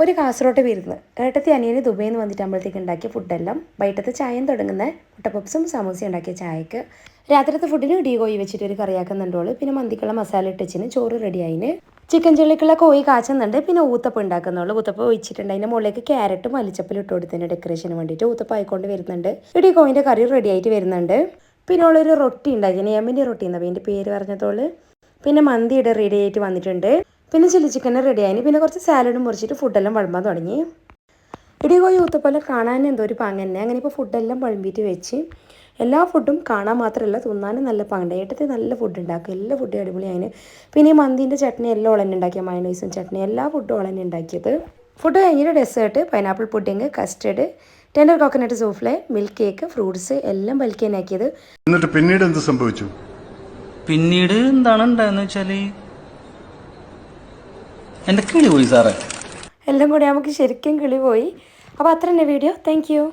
ഒരു കാസർഗോട്ട് വിരുന്ന് ഏട്ടത്തി അനിയന് ദുബൈയിൽ നിന്ന് വന്നിട്ടാകുമ്പോഴത്തേക്ക് ഉണ്ടാക്കിയ ഫുഡെല്ലാം വൈകിട്ടത്തെ ചായം തുടങ്ങുന്ന മുട്ടപ്പപ്സും സമൂസയും ഉണ്ടാക്കിയ ചായക്ക് രാത്രിത്തെ ഫുഡിന് ഇടി കോഴി വെച്ചിട്ട് ഒരു കറിയാക്കുന്നുണ്ടോളൂ. പിന്നെ മന്തിക്കുള്ള മസാല ഇട്ടിച്ചിന് ചോറ് റെഡി ആയിന്. ചിക്കൻ ചിള്ളിക്കുള്ള കോഴി കാച്ചുന്നുണ്ട്. പിന്നെ ഊത്തപ്പം ഉണ്ടാക്കുന്നുള്ളൂ. ഊത്തപ്പം ഒഴിച്ചിട്ടുണ്ട്. അതിൻ്റെ മുകളിലേക്ക് ക്യാരറ്റ് മല്ലിച്ചപ്പിൽ ഇട്ട് കൊടുത്തതിന് ഡെക്കറേഷന് വേണ്ടിയിട്ട് ഊത്തപ്പം ആയിക്കൊണ്ട് വരുന്നുണ്ട്. ഇടി കോഴിൻ്റെ കറി റെഡി ആയിട്ട് വരുന്നുണ്ട്. പിന്നെ ഉള്ളൊരു റൊട്ടി ഉണ്ടാക്കി യമൻ്റെ റൊട്ടി എന്നാണ് അതിൻ്റെ പേര് പറഞ്ഞതോള്. പിന്നെ മന്തിയുടെ റെഡി ആയിട്ട് വന്നിട്ടുണ്ട്. പിന്നെ ചില്ലി ചിക്കൻ റെഡി ആയിന്. പിന്നെ കുറച്ച് സാലഡും മുറിച്ചിട്ട് ഫുഡെല്ലാം വിളമ്പാൻ തുടങ്ങി. ഇടികോഴി ഊത്തപ്പം കാണാൻ എന്തോ ഒരു പാങ്ങ് തന്നെ. അങ്ങനെ ഇപ്പോൾ ഫുഡെല്ലാം വിളമ്പിയിട്ട് വെച്ച് എല്ലാ ഫുഡും കാണാൻ മാത്രമല്ല തിന്നാനും നല്ല പാങ്ങുണ്ട്. ഏട്ടത്തിൽ നല്ല ഫുഡ് ഉണ്ടാക്കും. എല്ലാ ഫുഡും അടിപൊളിയായിന്. പിന്നെ ഈ മന്തിൻ്റെ ചട്നി എല്ലാം ഓളന്നെ ഉണ്ടാക്കിയ മയണൈസും ചട്നി എല്ലാ ഫുഡും ഓളന്നെ ഉണ്ടാക്കിയത്. ഫുഡ് കഴിഞ്ഞിട്ട് dessert pineapple pudding custard tender coconut souffle milk cake fruits എല്ലാം ബൽക്കേനാക്കിയത്. എന്നിട്ട് പിന്നീട് എന്ത് സംഭവിച്ചു? പിന്നീട് എന്താണ് ഉണ്ടായെന്ന് വെച്ചാല് എൻ്റെ കിളി പോയി സാറേ. എല്ലാം കൂടി നമുക്ക് ശരിക്കും കിളി പോയി. അപ്പോൾ അത്ര തന്നെ വീഡിയോ. Thank you.